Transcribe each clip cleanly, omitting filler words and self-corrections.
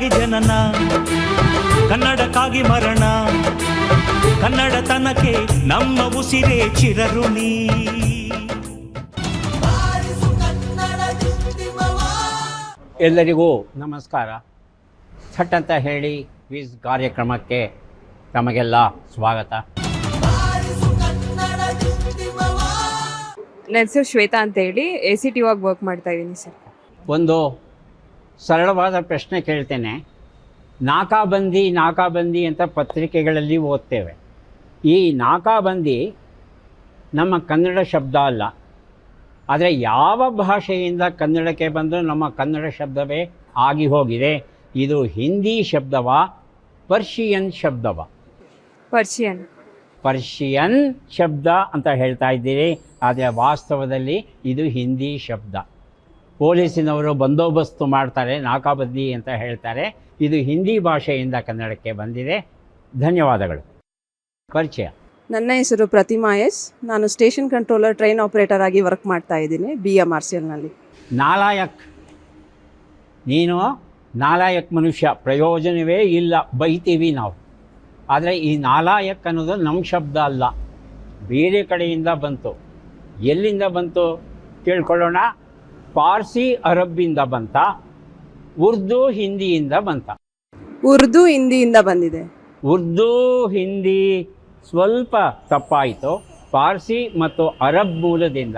ಕನ್ನಡಕ್ಕಾಗಿ ಜನನ, ಕನ್ನಡಕ್ಕಾಗಿ ಮರಣ, ಕನ್ನಡತನಕ್ಕೆ ನಮ್ಮ ಉಸಿರೇ ಚಿರಋಣಿ. ಎಲ್ಲರಿಗೂ ನಮಸ್ಕಾರ. ಥಟ್ ಅಂತ ಹೇಳಿ ಕ್ವಿಜ್ ಕಾರ್ಯಕ್ರಮಕ್ಕೆ ತಮಗೆಲ್ಲ ಸ್ವಾಗತ. ನನ್ನ ಹೆಸರು ಶ್ವೇತಾ ಅಂತ ಹೇಳಿ ACT ವರ್ಕ್ ಮಾಡ್ತಾ ಇದ್ದೀನಿ ಸರ್. ಒಂದು ಸರಳವಾದ ಪ್ರಶ್ನೆ ಕೇಳ್ತೇನೆ. ನಾಕಾಬಂದಿ ಅಂತ ಪತ್ರಿಕೆಗಳಲ್ಲಿ ಓದ್ತೇವೆ. ಈ ನಾಕಾಬಂದಿ ನಮ್ಮ ಕನ್ನಡ ಶಬ್ದ ಅಲ್ಲ. ಆದರೆ ಯಾವ ಭಾಷೆಯಿಂದ ಕನ್ನಡಕ್ಕೆ ಬಂದು ನಮ್ಮ ಕನ್ನಡ ಶಬ್ದವೇ ಆಗಿ ಹೋಗಿದೆ? ಇದು ಹಿಂದಿ ಶಬ್ದವಾ, ಪರ್ಷಿಯನ್ ಶಬ್ದವಾ? ಪರ್ಷಿಯನ್ ಶಬ್ದ ಅಂತ ಹೇಳ್ತಾ ಇದ್ದೀರಿ, ಆದರೆ ವಾಸ್ತವದಲ್ಲಿ ಇದು ಹಿಂದಿ ಶಬ್ದ. ಪೊಲೀಸಿನವರು ಬಂದೋಬಸ್ತು ಮಾಡ್ತಾರೆ, ನಾಕಾಬಂದಿ ಅಂತ ಹೇಳ್ತಾರೆ. ಇದು ಹಿಂದಿ ಭಾಷೆಯಿಂದ ಕನ್ನಡಕ್ಕೆ ಬಂದಿದೆ. ಧನ್ಯವಾದಗಳು. ಪರಿಚಯ: ನನ್ನ ಹೆಸರು ಪ್ರತಿಮಾ ಎಸ್. ನಾನು ಸ್ಟೇಷನ್ ಕಂಟ್ರೋಲರ್, ಟ್ರೈನ್ ಆಪರೇಟರ್ ಆಗಿ ವರ್ಕ್ ಮಾಡ್ತಾ ಇದ್ದೀನಿ BMRCLನಲ್ಲಿ. ನಾಲಾಯಕ್, ನೀನು ನಾಲಾಯಕ್ ಮನುಷ್ಯ, ಪ್ರಯೋಜನವೇ ಇಲ್ಲ, ಬೈತೀವಿ ನಾವು. ಆದರೆ ಈ ನಾಲಾಯಕ್ ಅನ್ನೋದು ನಮ್ಮ ಶಬ್ದ ಅಲ್ಲ, ಬೇರೆ ಕಡೆಯಿಂದ ಬಂತು. ಎಲ್ಲಿಂದ ಬಂತು ಕೇಳ್ಕೊಳ್ಳೋಣ. ಪಾರ್ಸಿ ಅರಬ್ಬಿಂದ ಬಂತ, ಉರ್ದು ಹಿಂದಿಯಿಂದ ಬಂತ? ಉರ್ದು ಹಿಂದಿಯಿಂದ ಬಂದಿದೆ. ಉರ್ದು ಹಿಂದಿ ಸ್ವಲ್ಪ ತಪ್ಪಾಯಿತು. ಪಾರ್ಸಿ ಮತ್ತು ಅರಬ್ ಮೂಲದಿಂದ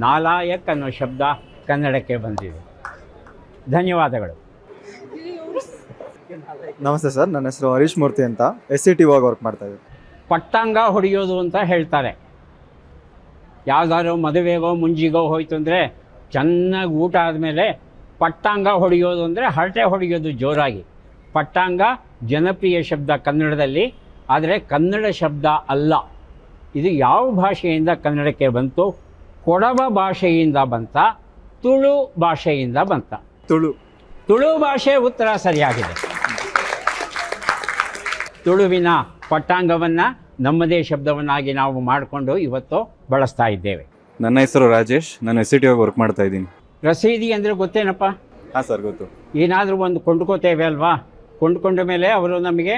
ನಾಲಾಯಕ್ ಅನ್ನೋ ಶಬ್ದ ಕನ್ನಡಕ್ಕೆ ಬಂದಿದೆ. ಧನ್ಯವಾದಗಳು. ನಮಸ್ತೆ ಸರ್, ನನ್ನ ಹೆಸರು ಹರೀಶ್ ಮೂರ್ತಿ ಅಂತ, SCT ವರ್ಕ್ ಮಾಡ್ತಾ ಇದ್ದೀನಿ. ಪಟ್ಟಾಂಗ ಹೊಡೆಯೋದು ಅಂತ ಹೇಳ್ತಾರೆ. ಯಾವುದಾದ್ರು ಮದುವೆಗೋ ಮುಂಜಿಗೋ ಹೋಯ್ತು ಅಂದರೆ ಚೆನ್ನಾಗಿ ಊಟ ಆದಮೇಲೆ ಪಟ್ಟಾಂಗ ಹೊಡೆಯೋದು ಅಂದರೆ ಹರಟೆ ಹೊಡೆಯೋದು ಜೋರಾಗಿ. ಪಟ್ಟಾಂಗ ಜನಪ್ರಿಯ ಶಬ್ದ ಕನ್ನಡದಲ್ಲಿ, ಆದರೆ ಕನ್ನಡ ಶಬ್ದ ಅಲ್ಲ. ಇದು ಯಾವ ಭಾಷೆಯಿಂದ ಕನ್ನಡಕ್ಕೆ ಬಂತು? ಕೊಡವ ಭಾಷೆಯಿಂದ ಬಂತ, ತುಳು ಭಾಷೆಯಿಂದ ಬಂತ? ತುಳು ಭಾಷೆ ಉತ್ತರ ಸರಿಯಾಗಿದೆ. ತುಳುವಿನ ಪಟ್ಟಾಂಗವನ್ನು ನಮ್ಮದೇ ಶಬ್ದವನ್ನಾಗಿ ನಾವು ಮಾಡಿಕೊಂಡು ಇವತ್ತು ಬಳಸ್ತಾ ಇದ್ದೇವೆ. ನನ್ನ ಹೆಸರು ರಾಜೇಶ್, ನಾನು SCT ವರ್ಕ್ ಮಾಡ್ತಾ ಇದ್ದೀನಿ. ರಸೀದಿ ಅಂದರೆ ಗೊತ್ತೇನಪ್ಪ? ಹಾಂ ಸರ್, ಗೊತ್ತು. ಏನಾದರೂ ಒಂದು ಕೊಂಡ್ಕೋತೇವೆ ಅಲ್ವಾ? ಕೊಂಡ್ಕೊಂಡ ಮೇಲೆ ಅವರು ನಮಗೆ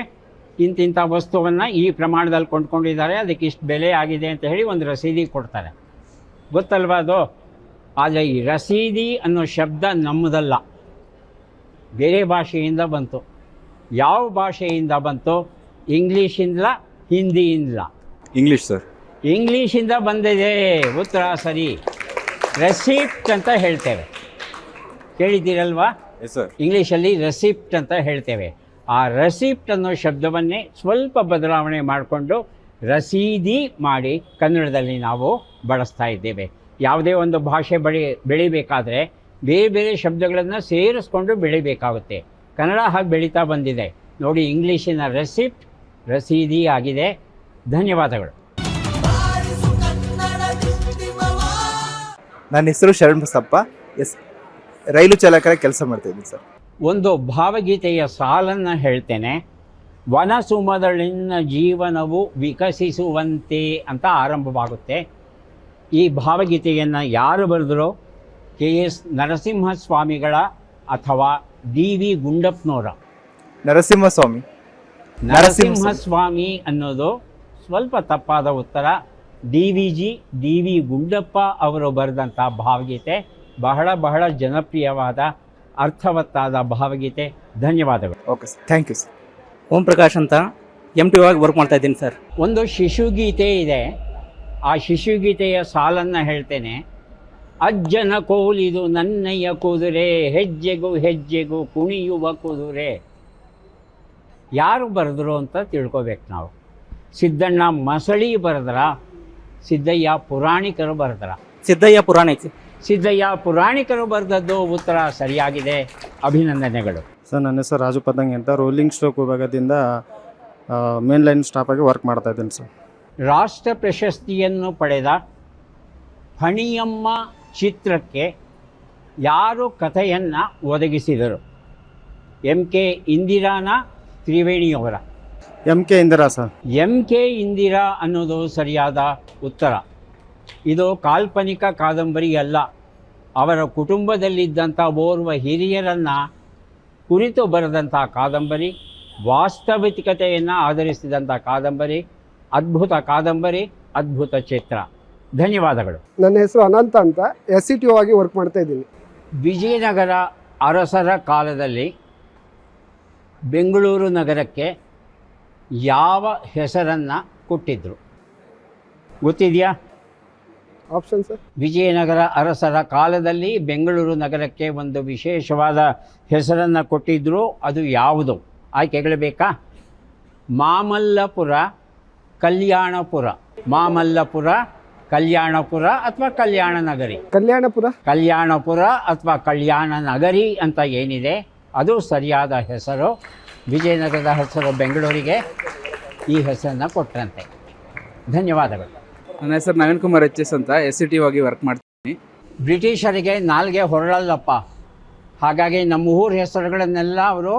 ಇಂತಿಂಥ ವಸ್ತುವನ್ನು ಈ ಪ್ರಮಾಣದಲ್ಲಿ ಕೊಂಡ್ಕೊಂಡಿದ್ದಾರೆ, ಅದಕ್ಕೆ ಇಷ್ಟು ಬೆಲೆ ಆಗಿದೆ ಅಂತ ಹೇಳಿ ಒಂದು ರಸೀದಿ ಕೊಡ್ತಾರೆ. ಗೊತ್ತಲ್ವಾ ಅದು? ಆದರೆ ಈ ರಸೀದಿ ಅನ್ನೋ ಶಬ್ದ ನಮ್ಮದಲ್ಲ, ಬೇರೆ ಭಾಷೆಯಿಂದ ಬಂತು. ಯಾವ ಭಾಷೆಯಿಂದ ಬಂತು? ಇಂಗ್ಲೀಷಿಂದ, ಹಿಂದಿಯಿಂದ? English sir. ಇಂಗ್ಲೀಷಿಂದ ಬಂದಿದೆ. ಉತ್ತರ ಸರಿ. ರೆಸಿಪ್ಟ್ ಅಂತ ಹೇಳ್ತೇವೆ, ಕೇಳಿದ್ದೀರಲ್ವಾ? Yes sir. ಇಂಗ್ಲೀಷಲ್ಲಿ ರೆಸಿಪ್ಟ್ ಅಂತ ಹೇಳ್ತೇವೆ. ಆ ರೆಸಿಪ್ಟ್ ಅನ್ನೋ ಶಬ್ದವನ್ನೇ ಸ್ವಲ್ಪ ಬದಲಾವಣೆ ಮಾಡಿಕೊಂಡು ರಸೀದಿ ಮಾಡಿ ಕನ್ನಡದಲ್ಲಿ ನಾವು ಬಳಸ್ತಾ ಇದ್ದೇವೆ. ಯಾವುದೇ ಒಂದು ಭಾಷೆ ಬೆಳಿಬೇಕಾದ್ರೆ ಬೇರೆ ಬೇರೆ ಶಬ್ದಗಳನ್ನು ಸೇರಿಸ್ಕೊಂಡು ಬೆಳಿಬೇಕಾಗುತ್ತೆ. ಕನ್ನಡ ಹಾಗೆ ಬೆಳೀತಾ ಬಂದಿದೆ ನೋಡಿ. ಇಂಗ್ಲೀಷಿನ ರೆಸಿಪ್ಟ್ ರಸೀದಿ ಆಗಿದೆ. ಧನ್ಯವಾದಗಳು. ನನ್ನ ಹೆಸರು ಶರಣ್ ಬಸಪ್ಪ. ರೈಲು ಚಾಲಕರ ಕೆಲಸ ಮಾಡ್ತಾಯಿದ್ದೀನಿ ಸರ್. ಒಂದು ಭಾವಗೀತೆಯ ಸಾಲನ್ನು ಹೇಳ್ತೇನೆ. ವನಸುಮದಳಿನ ಜೀವನವು ವಿಕಸಿಸುವಂತೆ ಅಂತ ಆರಂಭವಾಗುತ್ತೆ. ಈ ಭಾವಗೀತೆಯನ್ನು ಯಾರು ಬರೆದರೋ? KS ನರಸಿಂಹಸ್ವಾಮಿಗಳ ಅಥವಾ DV ಗುಂಡಪ್ಪನವರ? ನರಸಿಂಹಸ್ವಾಮಿ ಅನ್ನೋದು ಸ್ವಲ್ಪ ತಪ್ಪಾದ ಉತ್ತರ. DV ಗುಂಡಪ್ಪ ಅವರು ಬರೆದಂಥ ಭಾವಗೀತೆ. ಬಹಳ ಜನಪ್ರಿಯವಾದ ಅರ್ಥವತ್ತಾದ ಭಾವಗೀತೆ. ಧನ್ಯವಾದಗಳು. Okay sir, thank you sir. Om Prakash ಅಂತ MT ವರ್ಕ್ ಮಾಡ್ತಾ ಇದ್ದೀನಿ ಸರ್. ಒಂದು ಶಿಶುಗೀತೆ ಇದೆ. ಆ ಶಿಶುಗೀತೆಯ ಸಾಲನ್ನು ಹೇಳ್ತೇನೆ. ಅಜ್ಜನ ಕೋಲಿದು ನನ್ನಯ್ಯ ಕುದುರೆ, ಹೆಜ್ಜೆಗೂ ಕುಣಿಯುವ ಕುದುರೆ. ಯಾರು ಬರೆದ್ರು ಅಂತ ತಿಳ್ಕೊಬೇಕು ನಾವು. ಸಿದ್ದಣ್ಣ ಮಸಳಿ ಬರೆದ್ರ? ಸಿದ್ದಯ್ಯ ಪುರಾಣಿಕರು ಬರೆದ್ರ? ಸಿದ್ದಯ್ಯ ಪುರಾಣಿಕರು ಬರೆದದ್ದು ಉತ್ತರ ಸರಿಯಾಗಿದೆ. ಅಭಿನಂದನೆಗಳು. ಸರ್, ನನ್ನ ಹೆಸರು ರಾಜು ಪದಂಗಿ ಅಂತ, ರೋಲಿಂಗ್ ಸ್ಟೋಕ್ ವಿಭಾಗದಿಂದ ಮೇನ್ ಲೈನ್ ಸ್ಟಾಫ್ ಆಗಿ ವರ್ಕ್ ಮಾಡ್ತಾ ಇದ್ದೀನಿ ಸರ್. ರಾಷ್ಟ್ರ ಪ್ರಶಸ್ತಿಯನ್ನು ಪಡೆದ ಫಣಿಯಮ್ಮ ಚಿತ್ರಕ್ಕೆ ಯಾರು ಕಥೆಯನ್ನು ಒದಗಿಸಿದರು? MK ಇಂದಿರಾನ, ತ್ರಿವೇಣಿಯವರ? MK Indira sir. MK Indira ಅನ್ನೋದು ಸರಿಯಾದ ಉತ್ತರ. ಇದು ಕಾಲ್ಪನಿಕ ಕಾದಂಬರಿ ಅಲ್ಲ. ಅವರ ಕುಟುಂಬದಲ್ಲಿದ್ದಂಥ ಓರ್ವ ಹಿರಿಯರನ್ನು ಕುರಿತು ಬರೆದಂಥ ಕಾದಂಬರಿ, ವಾಸ್ತವಿಕತೆಯನ್ನು ಆಧರಿಸಿದಂಥ ಕಾದಂಬರಿ, ಅದ್ಭುತ ಕಾದಂಬರಿ, ಅದ್ಭುತ ಚಿತ್ರ. ಧನ್ಯವಾದಗಳು. ನನ್ನ ಹೆಸರು ಅನಂತ ಅಂತ, SCTO ಆಗಿ ವರ್ಕ್ ಮಾಡ್ತಾ ಇದ್ದೀನಿ. ವಿಜಯನಗರ ಅರಸರ ಕಾಲದಲ್ಲಿ ಬೆಂಗಳೂರು ನಗರಕ್ಕೆ ಯಾವ ಹೆಸರನ್ನು ಕೊಟ್ಟಿದ್ರು ಗೊತ್ತಿದೆಯಾ? Option sir. ವಿಜಯನಗರ ಅರಸರ ಕಾಲದಲ್ಲಿ ಬೆಂಗಳೂರು ನಗರಕ್ಕೆ ಒಂದು ವಿಶೇಷವಾದ ಹೆಸರನ್ನು ಕೊಟ್ಟಿದ್ದರು. ಅದು ಯಾವುದು? ಆಯ್ಕೆಗಳು ಬೇಕಾ? ಮಾಮಲ್ಲಪುರ, ಕಲ್ಯಾಣಪುರ. ಮಾಮಲ್ಲಪುರ, ಕಲ್ಯಾಣಪುರ ಅಥವಾ ಕಲ್ಯಾಣ ನಗರಿ? ಕಲ್ಯಾಣಪುರ. ಕಲ್ಯಾಣಪುರ ಅಥವಾ ಕಲ್ಯಾಣ ನಗರಿ ಅಂತ ಏನಿದೆ ಅದು ಸರಿಯಾದ ಹೆಸರು. ವಿಜಯನಗರದ ಹೆಸರು ಬೆಂಗಳೂರಿಗೆ ಈ ಹೆಸರನ್ನು ಕೊಟ್ಟರಂತೆ. ಧನ್ಯವಾದಗಳು. ನನ್ನ ಹೆಸರು ನವೀನ್ ಕುಮಾರ್ HS ಅಂತ, SCTO ಆಗಿ ವರ್ಕ್ ಮಾಡ್ತೀನಿ. ಬ್ರಿಟಿಷರಿಗೆ ನಾಲ್ಗೆ ಹೊರಳಲ್ಲಪ್ಪ. ಹಾಗಾಗಿ ನಮ್ಮ ಊರ ಹೆಸರುಗಳನ್ನೆಲ್ಲ ಅವರು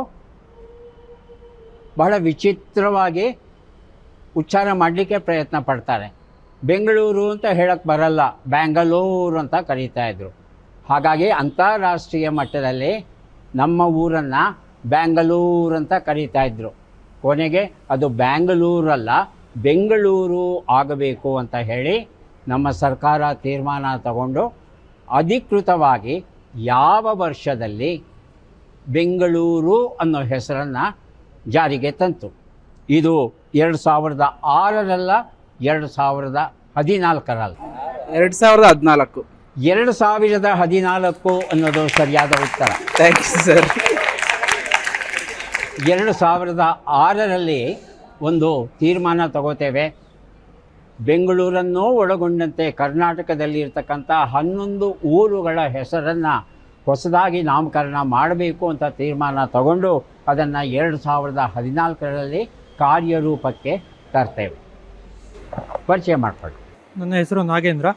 ಬಹಳ ವಿಚಿತ್ರವಾಗಿ ಉಚ್ಚಾರ ಮಾಡಲಿಕ್ಕೆ ಪ್ರಯತ್ನ ಪಡ್ತಾರೆ. ಬೆಂಗಳೂರು ಅಂತ ಹೇಳಕ್ಕೆ ಬರಲ್ಲ, ಬ್ಯಾಂಗಲೂರು ಅಂತ ಕರೀತಾಯಿದ್ರು. ಹಾಗಾಗಿ ಅಂತಾರಾಷ್ಟ್ರೀಯ ಮಟ್ಟದಲ್ಲಿ ನಮ್ಮ ಊರನ್ನು ಬ್ಯಾಂಗಲೂರು ಅಂತ ಕರೀತಾಯಿದ್ರು. ಕೊನೆಗೆ ಅದು ಬ್ಯಾಂಗಲೂರಲ್ಲ, ಬೆಂಗಳೂರು ಆಗಬೇಕು ಅಂತ ಹೇಳಿ ನಮ್ಮ ಸರ್ಕಾರ ತೀರ್ಮಾನ ತಗೊಂಡು ಅಧಿಕೃತವಾಗಿ ಯಾವ ವರ್ಷದಲ್ಲಿ ಬೆಂಗಳೂರು ಅನ್ನೋ ಹೆಸರನ್ನು ಜಾರಿಗೆ ತಂತು. ಇದು 2006ರಲ್ಲ, 2014ರಲ್ಲ. 2014. 2014 ಅನ್ನೋದು ಸರಿಯಾದ ಉತ್ತರ. Thank you sir. 2006ರಲ್ಲಿ ಒಂದು ತೀರ್ಮಾನ ತಗೋತೇವೆ. ಬೆಂಗಳೂರನ್ನು ಒಳಗೊಂಡಂತೆ ಕರ್ನಾಟಕದಲ್ಲಿ ಇರ್ತಕ್ಕಂಥ 11 ಊರುಗಳ ಹೆಸರನ್ನು ಹೊಸದಾಗಿ ನಾಮಕರಣ ಮಾಡಬೇಕು ಅಂತ ತೀರ್ಮಾನ ತಗೊಂಡು ಅದನ್ನು 2014ರಲ್ಲಿ ಕಾರ್ಯರೂಪಕ್ಕೆ ತರ್ತೇವೆ. ಪರಿಚಯ ಮಾಡಿಕೊಳ್ಳಿ. ನನ್ನ ಹೆಸರು ನಾಗೇಂದ್ರ,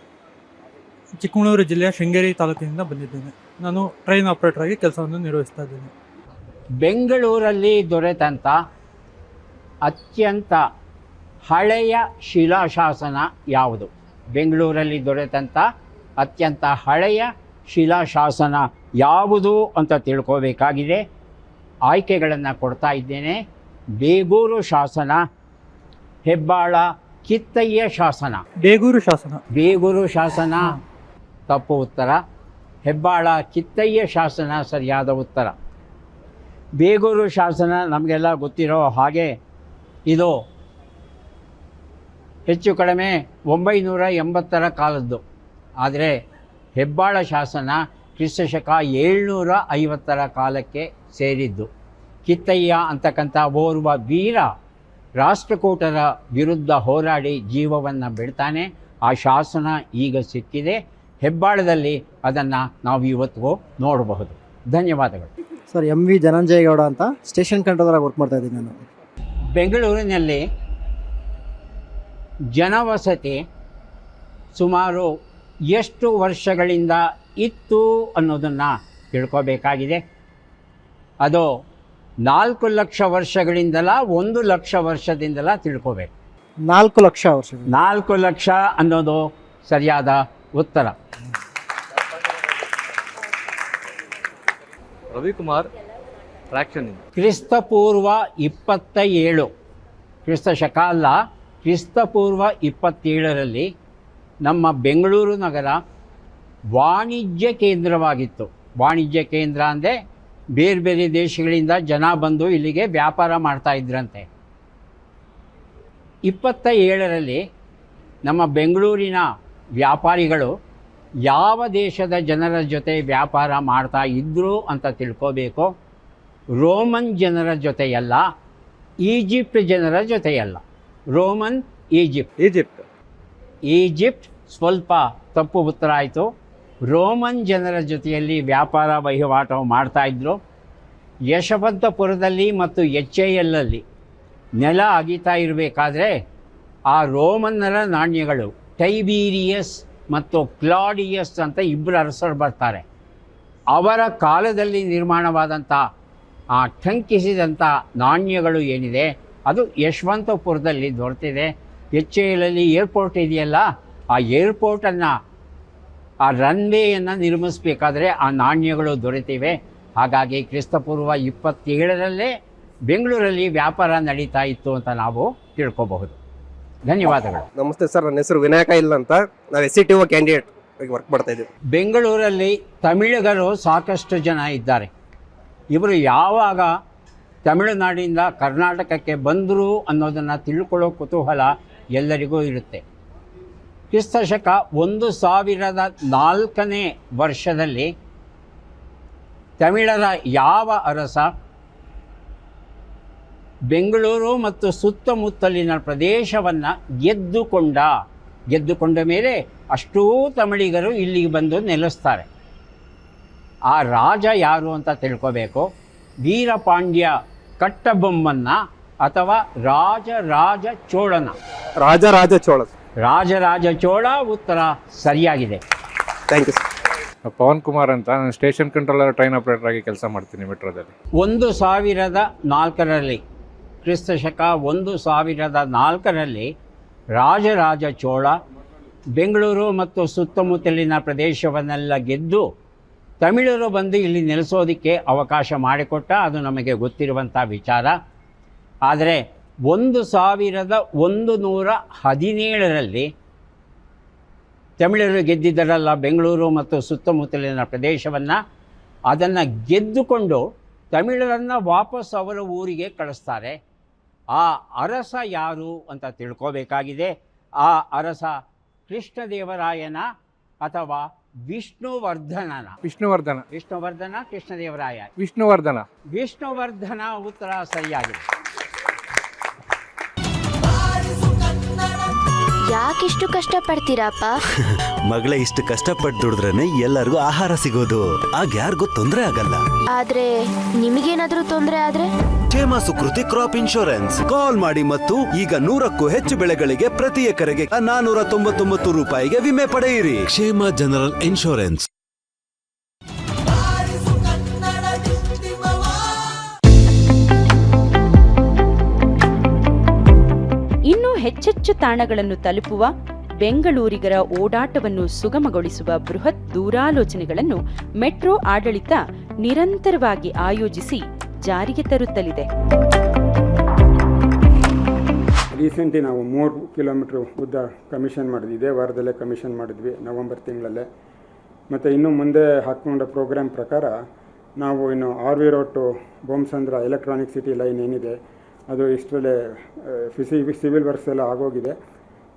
ಚಿಕ್ಕಮಗಳೂರು ಜಿಲ್ಲೆಯ ಶೃಂಗೇರಿ ತಾಲೂಕಿನಿಂದ ಬಂದಿದ್ದೇನೆ. ನಾನು ಟ್ರೈನ್ ಆಪರೇಟರ್ ಆಗಿ ಕೆಲಸವನ್ನು ನಿರ್ವಹಿಸ್ತಾ ಇದ್ದೇನೆ. ಬೆಂಗಳೂರಲ್ಲಿ ದೊರೆತಂಥ ಅತ್ಯಂತ ಹಳೆಯ ಶಿಲಾಶಾಸನ ಯಾವುದು? ಬೆಂಗಳೂರಲ್ಲಿ ದೊರೆತಂಥ ಅತ್ಯಂತ ಹಳೆಯ ಶಿಲಾಶಾಸನ ಯಾವುದು ಅಂತ ತಿಳ್ಕೋಬೇಕಾಗಿದೆ. ಆಯ್ಕೆಗಳನ್ನು ಕೊಡ್ತಾ ಇದ್ದೇನೆ. ಬೇಗೂರು ಶಾಸನ, ಹೆಬ್ಬಾಳ ಕಿತ್ತಯ್ಯ ಶಾಸನ. ಬೇಗೂರು ಶಾಸನ. ಬೇಗೂರು ಶಾಸನ ತಪ್ಪು ಉತ್ತರ. ಹೆಬ್ಬಾಳ ಕಿತ್ತಯ್ಯ ಶಾಸನ ಸರಿಯಾದ ಉತ್ತರ. ಬೇಗೂರು ಶಾಸನ ನಮಗೆಲ್ಲ ಗೊತ್ತಿರೋ ಹಾಗೆ ಇದು ಹೆಚ್ಚು ಕಡಿಮೆ 980ರ ಕಾಲದ್ದು. ಆದರೆ ಹೆಬ್ಬಾಳ ಶಾಸನ ಕ್ರಿಸ್ತಶಕ 750ರ ಕಾಲಕ್ಕೆ ಸೇರಿದ್ದು. ಕಿತ್ತಯ್ಯ ಅಂತಕ್ಕಂಥ ಓರ್ವ ವೀರ ರಾಷ್ಟ್ರಕೂಟರ ವಿರುದ್ಧ ಹೋರಾಡಿ ಜೀವವನ್ನು ಬಿಡ್ತಾನೆ. ಆ ಶಾಸನ ಈಗ ಸಿಕ್ಕಿದೆ. ಹೆಬ್ಬಾಳದಲ್ಲಿ ಅದನ್ನು ನಾವು ಇವತ್ತಿಗೂ ನೋಡಬಹುದು. ಧನ್ಯವಾದಗಳು. ಸರ್, MV ಧನಂಜಯಗೌಡ ಅಂತ, ಸ್ಟೇಷನ್ ಕಂಟ್ರೋಲರ್ ಆಗಿ ವರ್ಕ್ ಮಾಡ್ತಾ ಇದ್ದೀನಿ ನಾನು. ಬೆಂಗಳೂರಿನಲ್ಲಿ ಜನವಸತಿ ಸುಮಾರು ಎಷ್ಟು ವರ್ಷಗಳಿಂದ ಇತ್ತು ಅನ್ನೋದನ್ನು ತಿಳ್ಕೋಬೇಕಾಗಿದೆ. ಅದು 4 ಲಕ್ಷ ವರ್ಷಗಳಿಂದಲ 1 ಲಕ್ಷ ವರ್ಷದಿಂದಲ ತಿಳ್ಕೋಬೇಕು. 4 ಲಕ್ಷ ವರ್ಷ. 4 ಲಕ್ಷ ಅನ್ನೋದು ಸರಿಯಾದ ಉತ್ತರ. ರವಿಕುಮಾರ್, ಟ್ರಾಕ್ಷನ್. ಕ್ರಿಸ್ತಪೂರ್ವ 27, ಕ್ರಿಸ್ತ ಶಕ ಅಲ್ಲ, ಕ್ರಿಸ್ತಪೂರ್ವ 27ರಲ್ಲಿ ನಮ್ಮ ಬೆಂಗಳೂರು ನಗರ ವಾಣಿಜ್ಯ ಕೇಂದ್ರವಾಗಿತ್ತು. ವಾಣಿಜ್ಯ ಕೇಂದ್ರ ಅಂದರೆ ಬೇರೆ ಬೇರೆ ದೇಶಗಳಿಂದ ಜನ ಬಂದು ಇಲ್ಲಿಗೆ ವ್ಯಾಪಾರ ಮಾಡ್ತಾ ಇದ್ರಂತೆ. 27ರಲ್ಲಿ ನಮ್ಮ ಬೆಂಗಳೂರಿನ ವ್ಯಾಪಾರಿಗಳು ಯಾವ ದೇಶದ ಜನರ ಜೊತೆ ವ್ಯಾಪಾರ ಮಾಡ್ತಾ ಇದ್ದರು ಅಂತ ತಿಳ್ಕೋಬೇಕು. ರೋಮನ್ ಜನರ ಜೊತೆಯಲ್ಲ, ಈಜಿಪ್ಟ್ ಜನರ ಜೊತೆಯಲ್ಲ. ರೋಮನ್, ಈಜಿಪ್ಟ್ ಸ್ವಲ್ಪ ತಪ್ಪು ಉತ್ತರ ಆಯಿತು. ರೋಮನ್ ಜನರ ಜೊತೆಯಲ್ಲಿ ವ್ಯಾಪಾರ ವಹಿವಾಟು ಮಾಡ್ತಾಯಿದ್ರು. ಯಶವಂತಪುರದಲ್ಲಿ ಮತ್ತು HALಲ್ಲಿ ನೆಲ ಅಗಿತಾ ಇರಬೇಕಾದ್ರೆ ಆ ರೋಮನ್ನರ ನಾಣ್ಯಗಳು, ಟೈಬೀರಿಯಸ್ ಮತ್ತು ಕ್ಲಾಡಿಯಸ್ ಅಂತ 2 ಅರಸರು ಬರ್ತಾರೆ. ಅವರ ಕಾಲದಲ್ಲಿ ನಿರ್ಮಾಣವಾದಂಥ ಆ ಟಂಕಿಸಿದಂಥ ನಾಣ್ಯಗಳು ಏನಿದೆ ಅದು ಯಶವಂತಪುರದಲ್ಲಿ ದೊರೆತಿದೆ. HALಲ್ಲಿ ಏರ್ಪೋರ್ಟ್ ಇದೆಯಲ್ಲ, ಆ ಏರ್ಪೋರ್ಟನ್ನು, ಆ ರನ್ವೇಯನ್ನು ನಿರ್ಮಿಸಬೇಕಾದ್ರೆ ಆ ನಾಣ್ಯಗಳು ದೊರೆತಿವೆ. ಹಾಗಾಗಿ ಕ್ರಿಸ್ತಪೂರ್ವ 27ರಲ್ಲೇ ಬೆಂಗಳೂರಲ್ಲಿ ವ್ಯಾಪಾರ ನಡೀತಾ ಇತ್ತು ಅಂತ ನಾವು ತಿಳ್ಕೋಬಹುದು. ಧನ್ಯವಾದಗಳು. ನಮಸ್ತೆ ಸರ್, ನನ್ನ ಹೆಸರು ವಿನಾಯಕ ಇಲ್ಲ ಅಂತ. ನಾವು SCTO ಕ್ಯಾಂಡಿಡೇಟ್ ಆಗಿ ವರ್ಕ್ ಮಾಡ್ತಾ ಇದ್ದೀವಿ. ಬೆಂಗಳೂರಲ್ಲಿ ತಮಿಳಿಗರು ಸಾಕಷ್ಟು ಜನ ಇದ್ದಾರೆ. ಇವರು ಯಾವಾಗ ತಮಿಳುನಾಡಿಂದ ಕರ್ನಾಟಕಕ್ಕೆ ಬಂದರು ಅನ್ನೋದನ್ನು ತಿಳ್ಕೊಳ್ಳೋ ಕುತೂಹಲ ಎಲ್ಲರಿಗೂ ಇರುತ್ತೆ. ಕ್ರಿಸ್ತಶಕ 1004ನೇ ವರ್ಷದಲ್ಲಿ ತಮಿಳರ ಯಾವ ಅರಸ ಬೆಂಗಳೂರು ಮತ್ತು ಸುತ್ತಮುತ್ತಲಿನ ಪ್ರದೇಶವನ್ನು ಗೆದ್ದುಕೊಂಡ ಮೇಲೆ ಅಷ್ಟೂ ತಮಿಳಿಗರು ಇಲ್ಲಿಗೆ ಬಂದು ನೆಲೆಸ್ತಾರೆ. ಆ ರಾಜ ಯಾರು ಅಂತ ತಿಳ್ಕೋಬೇಕು. ವೀರಪಾಂಡ್ಯ ಕಟ್ಟಬೊಮ್ಮನ್ನ ಅಥವಾ ರಾಜರಾಜ ಚೋಳನ? ರಾಜರಾಜ ಚೋಳ ಉತ್ತರ ಸರಿಯಾಗಿದೆ. Thank you sir. Pavan Kumar ಅಂತ, ನಾನು ಸ್ಟೇಷನ್ ಕಂಟ್ರೋಲರ್ ಟ್ರೈನ್ ಆಪರೇಟರ್ ಆಗಿ ಕೆಲಸ ಮಾಡ್ತೀನಿ ಮೆಟ್ರೋದಲ್ಲಿ. 1004ರಲ್ಲಿ ಕ್ರಿಸ್ತಶಕ 1004ರಲ್ಲಿ ರಾಜರಾಜ ಚೋಳ ಬೆಂಗಳೂರು ಮತ್ತು ಸುತ್ತಮುತ್ತಲಿನ ಪ್ರದೇಶವನ್ನೆಲ್ಲ ಗೆದ್ದು ತಮಿಳರು ಬಂದು ಇಲ್ಲಿ ನೆಲೆಸೋದಕ್ಕೆ ಅವಕಾಶ ಮಾಡಿಕೊಟ್ಟ. ಅದು ನಮಗೆ ಗೊತ್ತಿರುವಂಥ ವಿಚಾರ. ಆದರೆ 1117ರಲ್ಲಿ ತಮಿಳರು ಗೆದ್ದಿದ್ದರಲ್ಲ ಬೆಂಗಳೂರು ಮತ್ತು ಸುತ್ತಮುತ್ತಲಿನ ಪ್ರದೇಶವನ್ನು, ಅದನ್ನು ಗೆದ್ದುಕೊಂಡು ತಮಿಳರನ್ನು ವಾಪಸ್ ಅವರ ಊರಿಗೆ ಕಳಿಸ್ತಾರೆ. ಆ ಅರಸ ಯಾರು ಅಂತ ತಿಳ್ಕೋಬೇಕಾಗಿದೆ. ಆ ಅರಸ ಕೃಷ್ಣದೇವರಾಯನ ಅಥವಾ ವಿಷ್ಣುವರ್ಧನ? ಕೃಷ್ಣದೇವರಾಯ? ವಿಷ್ಣುವರ್ಧನ ಉತ್ತರ ಸರಿಯಾಗಿದೆ. ಯಾಕಿಷ್ಟು ಕಷ್ಟಪಡ್ತೀರಪ್ಪ? ಮಗಳೇ, ಇಷ್ಟು ಕಷ್ಟಪಟ್ಟು ದುಡಿದ್ರೇನೆ ಎಲ್ಲರಿಗೂ ಆಹಾರ ಸಿಗೋದು. ಆಗ ಯಾರಿಗೂ ತೊಂದರೆ ಆಗಲ್ಲ. ಆದ್ರೆ ನಿಮಗೇನಾದ್ರೂ ತೊಂದರೆ ಆದ್ರೆ? ಕ್ಷೇಮ ಸುಕೃತಿ ಕ್ರಾಪ್ ಇನ್ಶೂರೆನ್ಸ್ ಕಾಲ್ ಮಾಡಿ ಮತ್ತು ಈಗ 100ಕ್ಕೂ ಹೆಚ್ಚು ಬೆಳೆಗಳಿಗೆ ಪ್ರತಿ ಎಕರೆಗೆ 499 ರೂಪಾಯಿಗೆ ವಿಮೆ ಪಡೆಯಿರಿ. ಕ್ಷೇಮ ಜನರಲ್ ಇನ್ಶೂರೆನ್ಸ್. ಇನ್ನೂ ಹೆಚ್ಚೆಚ್ಚು ತಾಣಗಳನ್ನು ತಲುಪುವ, ಬೆಂಗಳೂರಿಗರ ಓಡಾಟವನ್ನು ಸುಗಮಗೊಳಿಸುವ ಬೃಹತ್ ದೂರಾಲೋಚನೆಗಳನ್ನು ಮೆಟ್ರೋ ಆಡಳಿತ ನಿರಂತರವಾಗಿ ಆಯೋಜಿಸಿ ಜಾರಿಗೆ ತರುತ್ತಲಿದೆ. ರೀಸೆಂಟ್ಲಿ ನಾವು 3 ಕಿಲೋಮೀಟ್ರ್ ಉದ್ದ ಕಮಿಷನ್ ಮಾಡಿದ್ವಿ. ಇದೇ ವಾರದಲ್ಲೇ ಕಮಿಷನ್ ಮಾಡಿದ್ವಿ, ನವಂಬರ್ ತಿಂಗಳಲ್ಲೇ. ಮತ್ತು ಇನ್ನು ಮುಂದೆ ಹಾಕ್ಕೊಂಡ ಪ್ರೋಗ್ರಾಮ್ ಪ್ರಕಾರ ನಾವು ಇನ್ನು RV road to Bommasandra electronic city line ಏನಿದೆ ಅದು ಇಷ್ಟರಲ್ಲೇ ಸಿವಿಲ್ ವರ್ಕ್ಸ್ ಎಲ್ಲ ಆಗೋಗಿದೆ.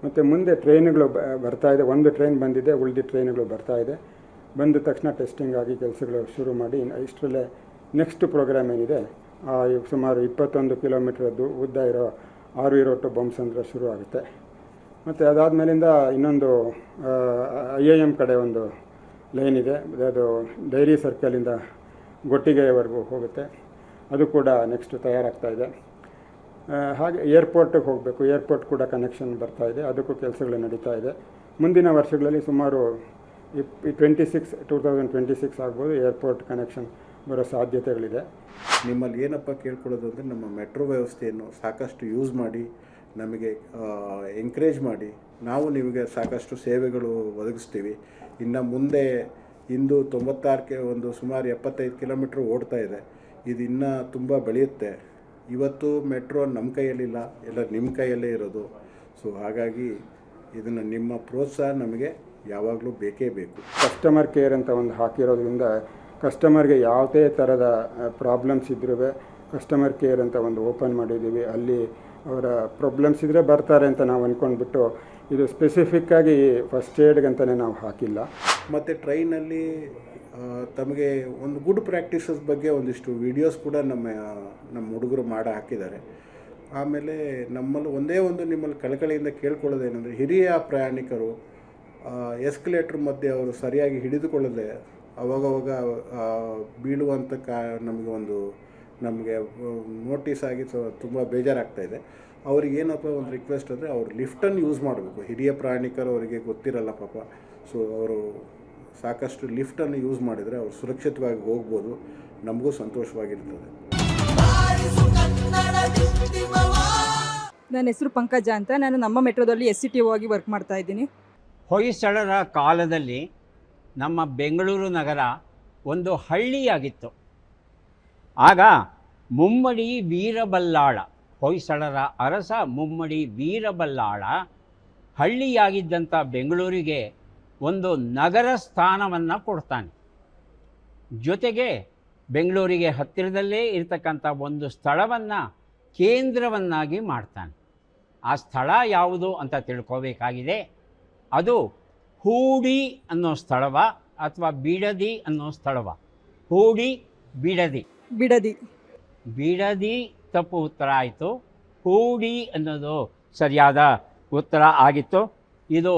ಮತ್ತು ಮುಂದೆ ಟ್ರೈನ್ಗಳು ಬರ್ತಾಯಿದೆ. ಒಂದು ಟ್ರೈನ್ ಬಂದಿದೆ, ಉಳಿದ ಟ್ರೈನ್ಗಳು ಬರ್ತಾಯಿದೆ. ಬಂದ ತಕ್ಷಣ ಟೆಸ್ಟಿಂಗ್ ಆಗಿ ಕೆಲಸಗಳು ಶುರು ಮಾಡಿ ಇಷ್ಟರಲ್ಲೇ ನೆಕ್ಸ್ಟ್ ಪ್ರೋಗ್ರಾಮ್ ಏನಿದೆ ಸುಮಾರು 21 ಕಿಲೋಮೀಟ್ರದ್ದು ಉದ್ದ ಇರೋ RV ರೋಡ್ ಟು ಬೊಮ್ಮಸಂದ್ರ ಶುರು ಆಗುತ್ತೆ. ಮತ್ತು ಅದಾದಮೇಲಿಂದ ಇನ್ನೊಂದು IIM ಕಡೆ ಒಂದು ಲೈನ್ ಇದೆ, ಅದು ಡೈರಿ ಸರ್ಕಲಿಂದ ಗೊಟ್ಟಿಗೆವರೆಗೂ ಹೋಗುತ್ತೆ. ಅದು ಕೂಡ ನೆಕ್ಸ್ಟ್ ತಯಾರಾಗ್ತಾಯಿದೆ. ಹಾಗೆ ಏರ್ಪೋರ್ಟಿಗೆ ಹೋಗಬೇಕು, ಏರ್ಪೋರ್ಟ್ ಕೂಡ ಕನೆಕ್ಷನ್ ಬರ್ತಾಯಿದೆ, ಅದಕ್ಕೂ ಕೆಲಸಗಳು ನಡೀತಾ ಇದೆ. ಮುಂದಿನ ವರ್ಷಗಳಲ್ಲಿ ಸುಮಾರು 2026 ಆಗ್ಬೋದು ಏರ್ಪೋರ್ಟ್ ಕನೆಕ್ಷನ್ ಬರೋ ಸಾಧ್ಯತೆಗಳಿದೆ. ನಿಮ್ಮಲ್ಲಿ ಏನಪ್ಪ ಕೇಳ್ಕೊಳ್ಳೋದು ಅಂದರೆ, ನಮ್ಮ ಮೆಟ್ರೋ ವ್ಯವಸ್ಥೆಯನ್ನು ಸಾಕಷ್ಟು ಯೂಸ್ ಮಾಡಿ, ನಮಗೆ ಎಂಕರೇಜ್ ಮಾಡಿ, ನಾವು ನಿಮಗೆ ಸಾಕಷ್ಟು ಸೇವೆಗಳು ಒದಗಿಸ್ತೀವಿ. ಇನ್ನು ಮುಂದೆ ಇಂದು 96ಕ್ಕೆ ಒಂದು ಸುಮಾರು 75 ಕಿಲೋಮೀಟ್ರ್ ಓಡ್ತಾ ಇದೆ. ಇದು ಇನ್ನೂ ತುಂಬ ಬೆಳೆಯುತ್ತೆ. ಇವತ್ತು ಮೆಟ್ರೋ ನಮ್ಮ ಕೈಯಲ್ಲಿಲ್ಲ, ಎಲ್ಲ ನಿಮ್ಮ ಕೈಯಲ್ಲೇ ಇರೋದು. ಸೊ ಹಾಗಾಗಿ ಇದನ್ನು ನಿಮ್ಮ ಪ್ರೋತ್ಸಾಹ ನಮಗೆ ಯಾವಾಗಲೂ ಬೇಕೇ ಬೇಕು. ಕಸ್ಟಮರ್ ಕೇರ್ ಅಂತ ಒಂದು ಹಾಕಿರೋದ್ರಿಂದ ಕಸ್ಟಮರ್ಗೆ ಯಾವುದೇ ಥರದ ಪ್ರಾಬ್ಲಮ್ಸ್ ಇದ್ರೂ ಕಸ್ಟಮರ್ ಕೇರ್ ಅಂತ ಒಂದು ಓಪನ್ ಮಾಡಿದ್ದೀವಿ. ಅಲ್ಲಿ ಅವರ ಪ್ರಾಬ್ಲಮ್ಸ್ ಇದ್ದರೆ ಬರ್ತಾರೆ ಅಂತ ನಾವು ಅಂದ್ಕೊಂಡ್ಬಿಟ್ಟು ಇದು ಸ್ಪೆಸಿಫಿಕ್ಕಾಗಿ ಫಸ್ಟ್ ಏಡ್ಗಂತಲೇ ನಾವು ಹಾಕಿಲ್ಲ. ಮತ್ತು ಟ್ರೈನಲ್ಲಿ ತಮಗೆ ಒಂದು ಗುಡ್ ಪ್ರಾಕ್ಟೀಸಸ್ ಬಗ್ಗೆ ಒಂದಿಷ್ಟು ವೀಡಿಯೋಸ್ ಕೂಡ ನಮ್ಮ ಹುಡುಗರು ಹಾಕಿದ್ದಾರೆ. ಆಮೇಲೆ ನಮ್ಮಲ್ಲಿ ಒಂದೇ ಒಂದು ನಿಮ್ಮಲ್ಲಿ ಕಳಕಳಿಯಿಂದ ಕೇಳ್ಕೊಳ್ಳೋದೇನೆಂದರೆ, ಹಿರಿಯ ಪ್ರಯಾಣಿಕರು ಎಸ್ಕಲೇಟ್ರ್ ಮಧ್ಯೆ ಅವರು ಸರಿಯಾಗಿ ಹಿಡಿದುಕೊಳ್ಳದೆ ಅವಾಗವಾಗ ಬೀಳುವಂಥ ನಮಗೆ ನೋಟಿಸ್ ಆಗಿ ತುಂಬ ಬೇಜಾರಾಗ್ತಾಯಿದೆ. ಅವ್ರಿಗೆ ಏನಪ್ಪ ಒಂದು ರಿಕ್ವೆಸ್ಟ್ ಅಂದರೆ, ಅವರು ಲಿಫ್ಟನ್ನು ಯೂಸ್ ಮಾಡಬೇಕು. ಹಿರಿಯ ಪ್ರಯಾಣಿಕರು ಅವರಿಗೆ ಗೊತ್ತಿರಲ್ಲ ಪಾಪ. ಸೊ ಅವರು ಸಾಕಷ್ಟು ಲಿಫ್ಟನ್ನು ಯೂಸ್ ಮಾಡಿದರೆ ಅವರು ಸುರಕ್ಷಿತವಾಗಿ ಹೋಗ್ಬೋದು, ನಮಗೂ ಸಂತೋಷವಾಗಿರ್ತದೆ. ನನ್ನ ಹೆಸರು ಪಂಕಜ ಅಂತ. ನಾನು ನಮ್ಮ ಮೆಟ್ರೋದಲ್ಲಿ SCTO ಆಗಿ ವರ್ಕ್ ಮಾಡ್ತಾ ಇದ್ದೀನಿ. ಹೊಯ್ಸಳರ ಕಾಲದಲ್ಲಿ ನಮ್ಮ ಬೆಂಗಳೂರು ನಗರ ಒಂದು ಹಳ್ಳಿಯಾಗಿತ್ತು. ಆಗ ಮುಮ್ಮಡಿ ವೀರಬಲ್ಲಾಳ, ಹೊಯ್ಸಳರ ಅರಸ ಮುಮ್ಮಡಿ ವೀರಬಲ್ಲಾಳ ಹಳ್ಳಿಯಾಗಿದ್ದಂಥ ಬೆಂಗಳೂರಿಗೆ ಒಂದು ನಗರ ಸ್ಥಾನವನ್ನು ಕೊಡ್ತಾನೆ. ಜೊತೆಗೆ ಬೆಂಗಳೂರಿಗೆ ಹತ್ತಿರದಲ್ಲೇ ಇರತಕ್ಕಂಥ ಒಂದು ಸ್ಥಳವನ್ನು ಕೇಂದ್ರವನ್ನಾಗಿ ಮಾಡ್ತಾನೆ. ಆ ಸ್ಥಳ ಯಾವುದು ಅಂತ ತಿಳ್ಕೋಬೇಕಾಗಿದೆ. ಅದು ಹೂಡಿ ಅನ್ನೋ ಸ್ಥಳವ ಅಥವಾ ಬಿಡದಿ ಅನ್ನೋ ಸ್ಥಳವ? ಹೂಡಿ, ಬಿಡದಿ? ಬಿಡದಿ. ಬಿಡದಿ ತಪ್ಪು ಉತ್ತರ ಆಯಿತು. ಹೂಡಿ ಅನ್ನೋದು ಸರಿಯಾದ ಉತ್ತರ ಆಗಿತ್ತು. ಇದು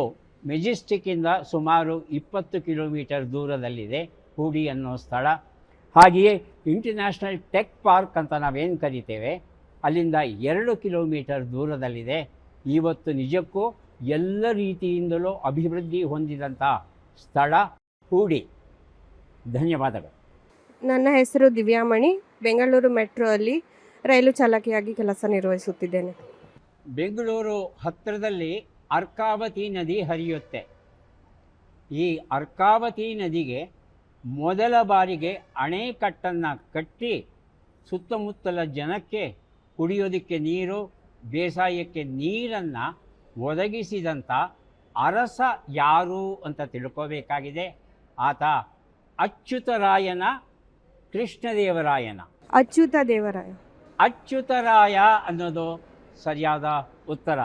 ಮೆಜೆಸ್ಟಿಕ್ಕಿಂದ ಸುಮಾರು 20 ಕಿಲೋಮೀಟರ್ ದೂರದಲ್ಲಿದೆ ಹೂಡಿ ಅನ್ನೋ ಸ್ಥಳ. ಹಾಗೆಯೇ ಇಂಟರ್ನ್ಯಾಷನಲ್ ಟೆಕ್ ಪಾರ್ಕ್ ಅಂತ ನಾವೇನು ಕರಿತೇವೆ, ಅಲ್ಲಿಂದ 2 ಕಿಲೋಮೀಟರ್ ದೂರದಲ್ಲಿದೆ. ಇವತ್ತು ನಿಜಕ್ಕೂ ಎಲ್ಲ ರೀತಿಯಿಂದಲೂ ಅಭಿವೃದ್ಧಿ ಹೊಂದಿದಂಥ ಸ್ಥಳ ಹೂಡಿ. ಧನ್ಯವಾದಗಳು. ನನ್ನ ಹೆಸರು ದಿವ್ಯಾಮಣಿ. ಬೆಂಗಳೂರು ಮೆಟ್ರೋ ಅಲ್ಲಿ ರೈಲು ಚಾಲಕಿಯಾಗಿ ಕೆಲಸ ನಿರ್ವಹಿಸುತ್ತಿದ್ದೇನೆ. ಬೆಂಗಳೂರು ಹತ್ತಿರದಲ್ಲಿ ಅರ್ಕಾವತಿ ನದಿ ಹರಿಯುತ್ತೆ. ಈ ಅರ್ಕಾವತಿ ನದಿಗೆ ಮೊದಲ ಬಾರಿಗೆ ಅಣೆಕಟ್ಟನ್ನು ಕಟ್ಟಿ ಸುತ್ತಮುತ್ತಲ ಜನಕ್ಕೆ ಕುಡಿಯೋದಕ್ಕೆ ನೀರು, ಬೇಸಾಯಕ್ಕೆ ನೀರನ್ನು ಒದಗಿಸಿದಂಥ ಅರಸ ಯಾರು ಅಂತ ತಿಳ್ಕೋಬೇಕಾಗಿದೆ. ಆತ ಅಚ್ಯುತರಾಯನ, ಕೃಷ್ಣದೇವರಾಯನ? ಅಚ್ಯುತದೇವರಾಯ. ಅಚ್ಯುತರಾಯ ಅನ್ನೋದು ಸರಿಯಾದ ಉತ್ತರ.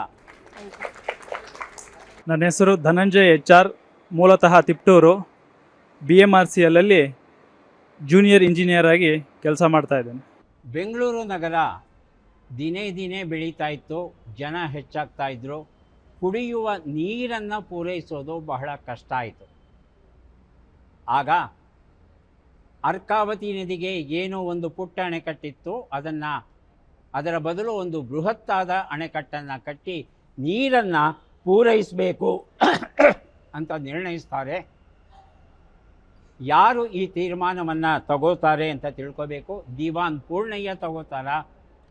ನನ್ನ ಹೆಸರು ಧನಂಜಯ್ HR, ಮೂಲತಃ ತಿಪ್ಟೂರು. BMRCLಲ್ಲಿ ಜೂನಿಯರ್ ಇಂಜಿನಿಯರ್ ಆಗಿ ಕೆಲಸ ಮಾಡ್ತಾ ಇದ್ದೇನೆ. ಬೆಂಗಳೂರು ನಗರ ದಿನೇ ದಿನೇ ಬೆಳೀತಾ ಇತ್ತು, ಜನ ಹೆಚ್ಚಾಗ್ತಾ ಇದ್ದರು. ಕುಡಿಯುವ ನೀರನ್ನು ಪೂರೈಸೋದು ಬಹಳ ಕಷ್ಟ ಆಯಿತು. ಆಗ ಅರ್ಕಾವತಿ ನದಿಗೆ ಏನೋ ಒಂದು ಪುಟ್ಟ ಅಣೆಕಟ್ಟಿತ್ತು, ಅದರ ಬದಲು ಒಂದು ಬೃಹತ್ತಾದ ಅಣೆಕಟ್ಟನ್ನು ಕಟ್ಟಿ ನೀರನ್ನು ಪೂರೈಸಬೇಕು ಅಂತ ನಿರ್ಣಯಿಸ್ತಾರೆ. ಯಾರು ಈ ತೀರ್ಮಾನವನ್ನು ತಗೋತಾರೆ ಅಂತ ತಿಳ್ಕೋಬೇಕು. ದಿವಾನ್ ಪೂರ್ಣಯ್ಯ ತಗೋತಾರಾ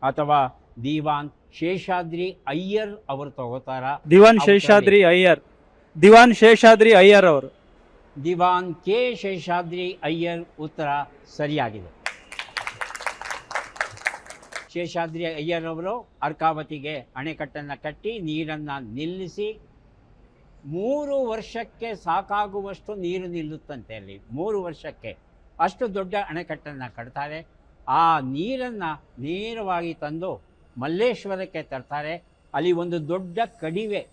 ಅಥವಾ ದಿವಾನ್ ಶೇಷಾದ್ರಿ ಅಯ್ಯರ್ ಅವರು ತಗೋತಾರಾ? ದಿವಾನ್ ಶೇಷಾದ್ರಿ ಅಯ್ಯರ್. ದಿವಾನ್ ಶೇಷಾದ್ರಿ ಅಯ್ಯರ್ ಅವರು. ದಿವಾನ್ ಕೆ ಶೇಷಾದ್ರಿ ಅಯ್ಯರ್ ಉತ್ತರ ಸರಿಯಾಗಿದೆ. ಶೇಷಾದ್ರಿ ಅಯ್ಯರ್ ಅವರು ಅರ್ಕಾವತಿಗೆ ಅಣೆಕಟ್ಟನ್ನು ಕಟ್ಟಿ ನೀರನ್ನು ನಿಲ್ಲಿಸಿ 3 ವರ್ಷಕ್ಕೆ ಸಾಕಾಗುವಷ್ಟು ನೀರು ನಿಲ್ಲುತ್ತಂತೆ. ಅಲ್ಲಿ 3 ವರ್ಷಕ್ಕೆ ಅಷ್ಟು ದೊಡ್ಡ ಅಣೆಕಟ್ಟನ್ನು ಕಟ್ತಾರೆ. ಆ ನೀರನ್ನು ನೇರವಾಗಿ ತಂದು ಮಲ್ಲೇಶ್ವರಕ್ಕೆ ತರ್ತಾರೆ. ಅಲ್ಲಿ ಒಂದು ದೊಡ್ಡ ಕಣಿವೆ,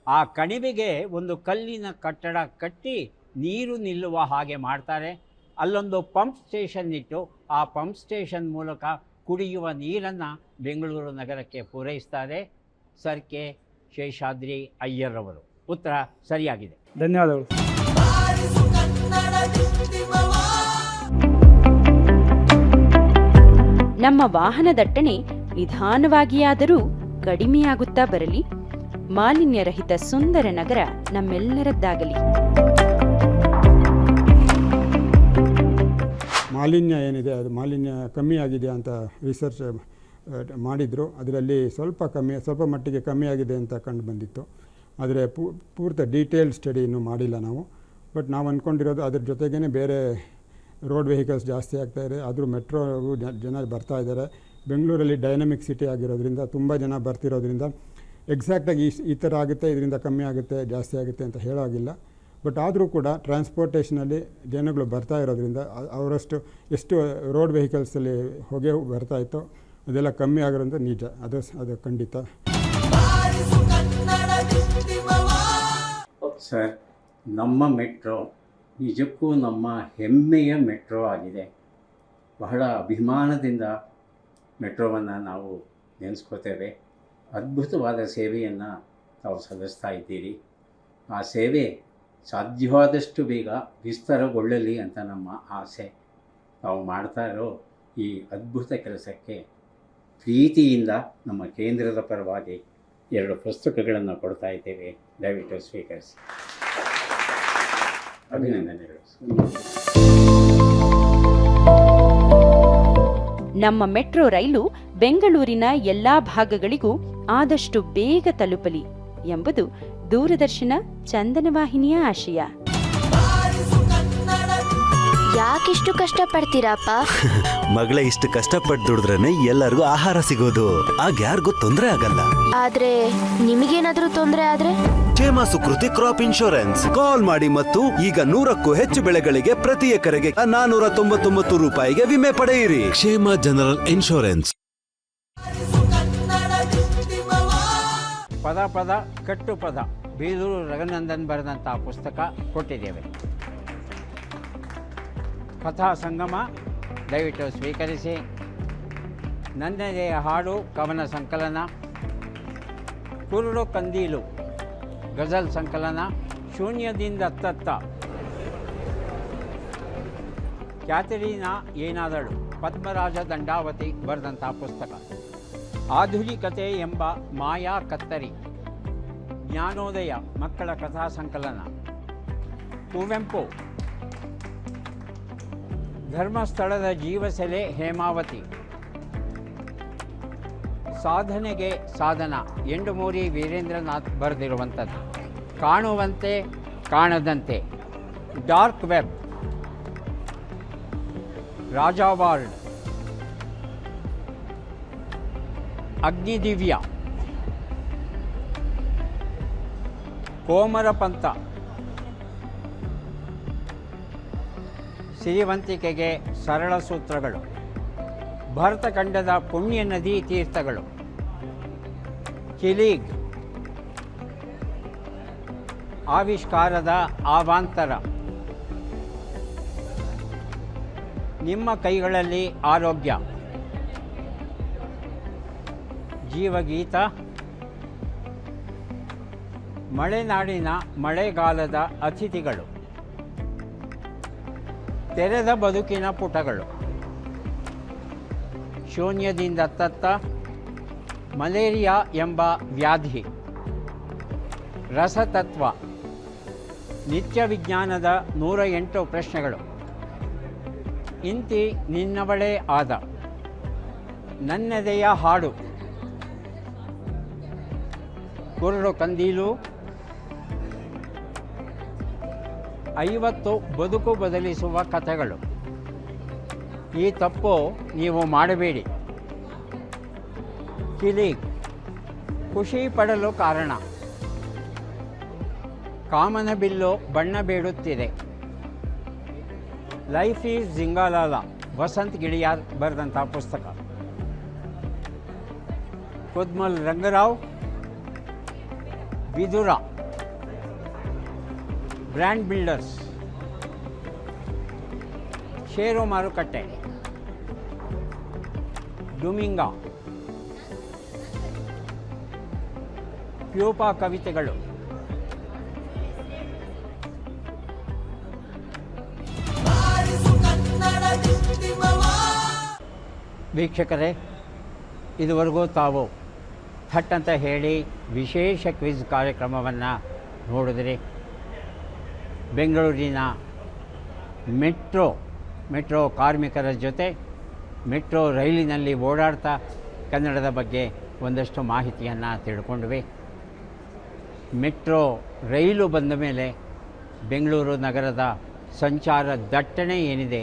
ಆ ಕಣಿವೆಗೆ ಒಂದು ಕಲ್ಲಿನ ಕಟ್ಟಡ ಕಟ್ಟಿ ನೀರು ನಿಲ್ಲುವ ಹಾಗೆ ಮಾಡ್ತಾರೆ. ಅಲ್ಲೊಂದು ಪಂಪ್ ಸ್ಟೇಷನ್ ಇಟ್ಟು ಆ ಪಂಪ್ ಸ್ಟೇಷನ್ ಮೂಲಕ ಕುಡಿಯುವ ನೀರನ್ನು ಬೆಂಗಳೂರು ನಗರಕ್ಕೆ ಪೂರೈಸ್ತಾರೆ. ಸರ್ ಕೆ ಶೇಷಾದ್ರಿ ಅಯ್ಯರ್ ಅವರು. ಉತ್ತರ ಸರಿಯಾಗಿದೆ. ಧನ್ಯವಾದಗಳು. ನಮ್ಮ ವಾಹನ ದಟ್ಟಣೆ ನಿಧಾನವಾಗಿಯಾದರೂ ಕಡಿಮೆಯಾಗುತ್ತಾ ಬರಲಿ. ಮಾಲಿನ್ಯರಹಿತ ಸುಂದರ ನಗರ ನಮ್ಮೆಲ್ಲರದ್ದಾಗಲಿ. ಮಾಲಿನ್ಯ ಏನಿದೆ ಅದು ಮಾಲಿನ್ಯ ಕಮ್ಮಿ ಆಗಿದೆ ಅಂತ ರಿಸರ್ಚ್ ಮಾಡಿದರು. ಅದರಲ್ಲಿ ಸ್ವಲ್ಪ ಮಟ್ಟಿಗೆ ಕಮ್ಮಿ ಆಗಿದೆ ಅಂತ ಕಂಡು ಬಂದಿತ್ತು. ಆದರೆ ಪೂರ್ತಿ ಡೀಟೇಲ್ಡ್ ಸ್ಟಡಿ ಇನ್ನೂ ಮಾಡಿಲ್ಲ ನಾವು. ಬಟ್ ನಾವು ಅಂದ್ಕೊಂಡಿರೋದು ಅದ್ರ ಜೊತೆಗೇ ಬೇರೆ ರೋಡ್ ವೆಹಿಕಲ್ಸ್ ಜಾಸ್ತಿ ಆಗ್ತಾಯಿದೆ. ಆದರೂ ಮೆಟ್ರೋಗೂ ಜನ ಬರ್ತಾ ಇದ್ದಾರೆ. ಬೆಂಗಳೂರಲ್ಲಿ ಡೈನಮಿಕ್ ಸಿಟಿ ಆಗಿರೋದ್ರಿಂದ ತುಂಬ ಜನ ಬರ್ತಿರೋದ್ರಿಂದ ಎಕ್ಸಾಕ್ಟಾಗಿ ಈ ಥರ ಆಗುತ್ತೆ, ಇದರಿಂದ ಕಮ್ಮಿ ಆಗುತ್ತೆ, ಜಾಸ್ತಿ ಆಗುತ್ತೆ ಅಂತ ಹೇಳೋಗಿಲ್ಲ. ಬಟ್ ಆದರೂ ಕೂಡ ಟ್ರಾನ್ಸ್ಪೋರ್ಟೇಷನಲ್ಲಿ ಜನಗಳು ಬರ್ತಾ ಇರೋದ್ರಿಂದ ಅವರಷ್ಟು ಎಷ್ಟು ರೋಡ್ ವೆಹಿಕಲ್ಸಲ್ಲಿ ಹೊಗೆ ಬರ್ತಾ ಇತ್ತೋ ಅದೆಲ್ಲ ಕಮ್ಮಿ ಆಗಿರೋದು ನಿಜ. ಅದು ಖಂಡಿತ. ಸರ್, ನಮ್ಮ ಮೆಟ್ರೋ ನಿಜಕ್ಕೂ ನಮ್ಮ ಹೆಮ್ಮೆಯ ಮೆಟ್ರೋ ಆಗಿದೆ. ಬಹಳ ಅಭಿಮಾನದಿಂದ ಮೆಟ್ರೋವನ್ನು ನಾವು ನೆನೆಸ್ಕೋತೇವೆ. ಅದ್ಭುತವಾದ ಸೇವೆಯನ್ನು ತಾವು ಸಲ್ಲಿಸ್ತಾ ಇದ್ದೀರಿ. ಆ ಸೇವೆ ಸಾಧ್ಯವಾದಷ್ಟು ಬೇಗ ವಿಸ್ತಾರಗೊಳ್ಳಲಿ ಅಂತ ನಮ್ಮ ಆಸೆ. ತಾವು ಮಾಡ್ತಾ ಇರೋ ಈ ಅದ್ಭುತ ಕೆಲಸಕ್ಕೆ ಪ್ರೀತಿಯಿಂದ ನಮ್ಮ ಕೇಂದ್ರದ ಪರವಾಗಿ 2 ಪುಸ್ತಕಗಳನ್ನು ಕೊಡ್ತಾ ಇದ್ದೇವೆ. ದಯವಿಟ್ಟು ಸ್ವೀಕರಿಸಿ. ಅಭಿನಂದನೆಗಳು. ನಮ್ಮ ಮೆಟ್ರೋ ರೈಲು ಬೆಂಗಳೂರಿನ ಎಲ್ಲಾ ಭಾಗಗಳಿಗೂ ಆದಷ್ಟು ಬೇಗ ತಲುಪಲಿ ಎಂಬುದು ದೂರದರ್ಶನ ಚಂದನ ವಾಹಿನಿಯ ಆಶಯ. ಯಾಕಿಷ್ಟು ಕಷ್ಟಪಡ್ತೀರಪ್ಪ? ಮಗಳೇ, ಇಷ್ಟು ಕಷ್ಟಪಟ್ಟು ದುಡಿದ್ರೇನೆ ಎಲ್ಲರಿಗೂ ಆಹಾರ ಸಿಗೋದು. ಆಗ ಯಾರಿಗೂ ತೊಂದರೆ ಆಗಲ್ಲ. ಆದ್ರೆ ನಿಮಗೇನಾದ್ರೂ ತೊಂದರೆ ಆದ್ರೆ? ಕ್ಷೇಮ ಸುಕೃತಿ ಕ್ರಾಪ್ ಇನ್ಶೂರೆನ್ಸ್. ಕಾಲ್ ಮಾಡಿ ಮತ್ತು ಈಗ 100ಕ್ಕೂ ಹೆಚ್ಚು ಬೆಳೆಗಳಿಗೆ ಪ್ರತಿ ಎಕರೆಗೆ 499 ರೂಪಾಯಿಗೆ ವಿಮೆ ಪಡೆಯಿರಿ. ಕ್ಷೇಮ ಜನರಲ್ ಇನ್ಶೂರೆನ್ಸ್. ಪದ ಪದ ಕಟ್ಟು ಪದ ಬೀದೂರು ರಘುನಂದನ್ ಬರೆದಂಥ ಪುಸ್ತಕ ಕೊಟ್ಟಿದ್ದೇವೆ. ಕಥಾ ಸಂಗಮ ದಯವಿಟ್ಟು ಸ್ವೀಕರಿಸಿ. ನನ್ನದೇ ಹಾಡು ಕವನ ಸಂಕಲನ, ಕುರುಡು ಕಂದೀಲು ಗಜಲ್ ಸಂಕಲನ, ಶೂನ್ಯದಿಂದ ತತ್ತ, ಕ್ಯಾಥರೀನಾ ಏನಾದಳು ಪದ್ಮರಾಜ ದಂಡಾವತಿ ಬರೆದಂಥ ಪುಸ್ತಕ, ಆಧುನಿಕತೆ ಎಂಬ ಮಾಯಾ ಕತ್ತರಿ ಜ್ಞಾನೋದಯ ಮಕ್ಕಳ ಕಥಾ ಸಂಕಲನ, ಕುವೆಂಪು ಧರ್ಮಸ್ಥಳದ ಜೀವಸೆಲೆ ಹೇಮಾವತಿ, ಸಾಧನೆಗೆ ಸಾಧನ ಎಂಡುಮೂರಿ ವೀರೇಂದ್ರನಾಥ್ ಬರೆದಿರುವಂಥದ್ದು, ಕಾಣುವಂತೆ ಕಾಣದಂತೆ ಡಾರ್ಕ್ ವೆಬ್ ರಾಜಾವಾರ್ಡ್, ಅಗ್ನಿದಿವ್ಯ, ಕೋಮರ ಪಂಥ, ಸಿರಿವಂತಿಕೆಗೆ ಸರಳ ಸೂತ್ರಗಳು, ಭರತಖಂಡದ ಪುಣ್ಯ ನದಿ ತೀರ್ಥಗಳು, ಕಿಲೀಗ್, ಆವಿಷ್ಕಾರದ ಆವಾಂತರ, ನಿಮ್ಮ ಕೈಗಳಲ್ಲಿ ಆರೋಗ್ಯ, ಜೀವಗೀತ, ಮಲೆನಾಡಿನ ಮಳೆಗಾಲದ ಅತಿಥಿಗಳು, ತೆರೆದ ಬದುಕಿನ ಪುಟಗಳು, ಶೂನ್ಯದಿಂದ ತತ್ತ, ಮಲೇರಿಯಾ ಎಂಬ ವ್ಯಾಧಿ, ರಸತತ್ವ, ನಿತ್ಯ ವಿಜ್ಞಾನದ 108 ಪ್ರಶ್ನೆಗಳು, ಇಂತಿ ನಿನ್ನವಳೇ ಆದ, ನನ್ನೆದೆಯ ಹಾಡು, ಕುರುಡು ಕಂದೀಲು, 50 ಬದುಕು ಬದಲಿಸುವ ಕಥೆಗಳು, ಈ ತಪ್ಪು ನೀವು ಮಾಡಬೇಡಿ, ಕಿಲೀಗ್, ಖುಷಿ ಪಡಲು ಕಾರಣ, ಕಾಮನ ಬಿಲ್ಲು ಬಣ್ಣ ಬೇಡುತ್ತಿದೆ, ಲೈಫ್ ಈಸ್ ಜಿಂಗಾಲಾಲ ವಸಂತ್ ಗಿಳಿಯಾರ್ ಬರೆದಂಥ ಪುಸ್ತಕ, ಕುದ್ಮಲ್ ರಂಗರಾವ್, ವಿದುರ, ಬ್ರ್ಯಾಂಡ್ ಬಿಲ್ಡರ್ಸ್, ಷೇರು ಮಾರುಕಟ್ಟೆ, ಡುಮಿಂಗಾ, ಪ್ಯೂಪಾ ಕವಿತೆಗಳು, ವೀಕ್ಷಕರೇ, ಇದುವರೆಗೂ ತಾವು ಥಟ್ ಅಂತ ಹೇಳಿ ವಿಶೇಷ ಕ್ವಿಜ್ ಕಾರ್ಯಕ್ರಮವನ್ನು ನೋಡಿದ್ರಿ. ಬೆಂಗಳೂರಿನ ಮೆಟ್ರೋ ಕಾರ್ಮಿಕರ ಜೊತೆ ಮೆಟ್ರೋ ರೈಲಿನಲ್ಲಿ ಓಡಾಡ್ತಾ ಕನ್ನಡದ ಬಗ್ಗೆ ಒಂದಷ್ಟು ಮಾಹಿತಿಯನ್ನು ತಿಳ್ಕೊಂಡ್ವಿ. ಮೆಟ್ರೋ ರೈಲು ಬಂದ ಮೇಲೆ ಬೆಂಗಳೂರು ನಗರದ ಸಂಚಾರ ದಟ್ಟಣೆ ಏನಿದೆ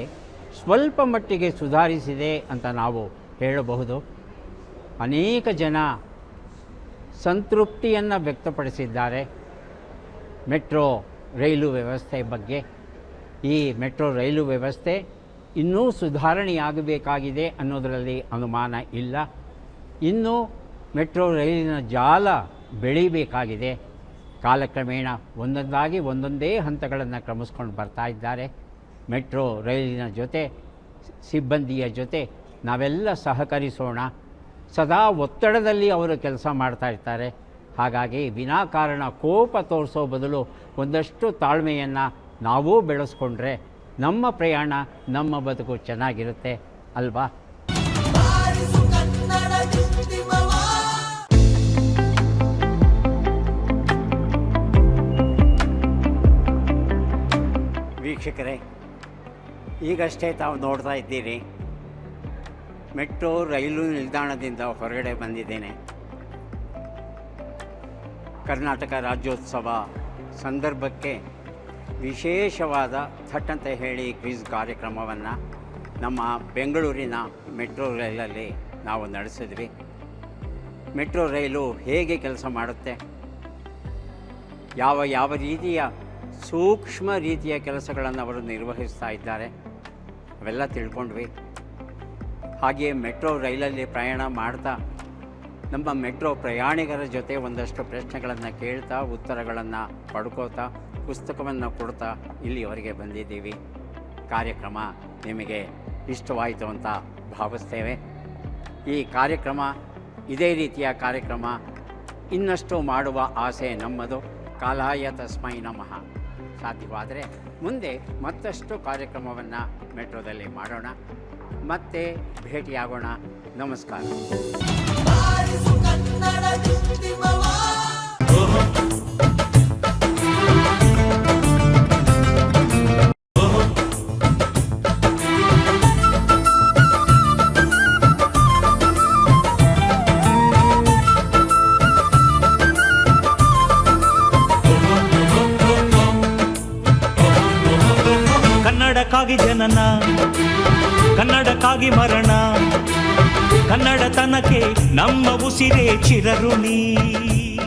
ಸ್ವಲ್ಪ ಮಟ್ಟಿಗೆ ಸುಧಾರಿಸಿದೆ ಅಂತ ನಾವು ಹೇಳಬಹುದು. ಅನೇಕ ಜನ ಸಂತೃಪ್ತಿಯನ್ನು ವ್ಯಕ್ತಪಡಿಸಿದ್ದಾರೆ ಮೆಟ್ರೋ ರೈಲು ವ್ಯವಸ್ಥೆ ಬಗ್ಗೆ. ಈ ಮೆಟ್ರೋ ರೈಲು ವ್ಯವಸ್ಥೆ ಇನ್ನೂ ಸುಧಾರಣೆಯಾಗಬೇಕಾಗಿದೆ ಅನ್ನೋದರಲ್ಲಿ ಅನುಮಾನ ಇಲ್ಲ. ಇನ್ನೂ ಮೆಟ್ರೋ ರೈಲಿನ ಜಾಲ ಬೆಳೀಬೇಕಾಗಿದೆ. ಕಾಲಕ್ರಮೇಣ ಒಂದೊಂದೇ ಹಂತಗಳನ್ನು ಕ್ರಮಿಸ್ಕೊಂಡು ಬರ್ತಾ ಇದ್ದಾರೆ. ಮೆಟ್ರೋ ರೈಲಿನ ಜೊತೆ ಸಿಬ್ಬಂದಿಯ ಜೊತೆ ನಾವೆಲ್ಲ ಸಹಕರಿಸೋಣ. ಸದಾ ಒತ್ತಡದಲ್ಲಿ ಅವರು ಕೆಲಸ ಮಾಡ್ತಾ ಇರ್ತಾರೆ. ಹಾಗಾಗಿ ವಿನಾಕಾರಣ ಕೋಪ ತೋರಿಸೋ ಬದಲು ಒಂದಷ್ಟು ತಾಳ್ಮೆಯನ್ನು ನಾವೂ ಬೆಳೆಸ್ಕೊಂಡ್ರೆ ನಮ್ಮ ಪ್ರಯಾಣ, ನಮ್ಮ ಬದುಕು ಚೆನ್ನಾಗಿರುತ್ತೆ ಅಲ್ವಾ? ವೀಕ್ಷಕರೇ, ಈಗಷ್ಟೇ ತಾವು ನೋಡ್ತಾ ಇದ್ದೀರಿ, ಮೆಟ್ರೋ ರೈಲು ನಿಲ್ದಾಣದಿಂದ ಹೊರಗಡೆ ಬಂದಿದ್ದೇನೆ. ಕರ್ನಾಟಕ ರಾಜ್ಯೋತ್ಸವ ಸಂದರ್ಭಕ್ಕೆ ವಿಶೇಷವಾದ ಥಟ್ ಅಂತ ಹೇಳಿ ಕ್ವಿಜ್ ಕಾರ್ಯಕ್ರಮವನ್ನು ನಮ್ಮ ಬೆಂಗಳೂರಿನ ಮೆಟ್ರೋ ರೈಲಲ್ಲಿ ನಾವು ನಡೆಸಿದ್ವಿ. ಮೆಟ್ರೋ ರೈಲು ಹೇಗೆ ಕೆಲಸ ಮಾಡುತ್ತೆ, ಯಾವ ರೀತಿಯ ಸೂಕ್ಷ್ಮ ರೀತಿಯ ಕೆಲಸಗಳನ್ನು ಅವರು ನಿರ್ವಹಿಸ್ತಾ ಇದ್ದಾರೆ ಅವೆಲ್ಲ ತಿಳ್ಕೊಂಡ್ವಿ. ಹಾಗೆಯೇ ಮೆಟ್ರೋ ರೈಲಲ್ಲಿ ಪ್ರಯಾಣ ಮಾಡ್ತಾ ನಮ್ಮ ಮೆಟ್ರೋ ಪ್ರಯಾಣಿಕರ ಜೊತೆ ಒಂದಷ್ಟು ಪ್ರಶ್ನೆಗಳನ್ನು ಕೇಳ್ತಾ ಉತ್ತರಗಳನ್ನು ಪಡ್ಕೋತಾ ಪುಸ್ತಕವನ್ನು ಕೊಡ್ತಾ ಇಲ್ಲಿಯವರೆಗೆ ಬಂದಿದ್ದೀವಿ. ಕಾರ್ಯಕ್ರಮ ನಿಮಗೆ ಇಷ್ಟವಾಯಿತು ಅಂತ ಭಾವಿಸ್ತೇವೆ. ಈ ಕಾರ್ಯಕ್ರಮ ಇದೇ ರೀತಿಯ ಕಾರ್ಯಕ್ರಮ ಇನ್ನಷ್ಟು ಮಾಡುವ ಆಸೆ ನಮ್ಮದು. ಕಾಲಾಯ ತಸ್ಮೈ ನಮಃ. ಸಾಧ್ಯವಾದರೆ ಮುಂದೆ ಮತ್ತಷ್ಟು ಕಾರ್ಯಕ್ರಮವನ್ನು ಮೆಟ್ರೋದಲ್ಲಿ ಮಾಡೋಣ. ಮತ್ತೆ ಭೇಟಿಯಾಗೋಣ. ನಮಸ್ಕಾರ. ಕನ್ನಡಕ್ಕಾಗಿ ಜನನ, ಕನ್ನಡಕ್ಕಾಗಿ ಮರಣ, ಕನ್ನಡತನಕ್ಕೆ ನಮ್ಮ ಉಸಿರೇ ಚಿರಋಣಿ.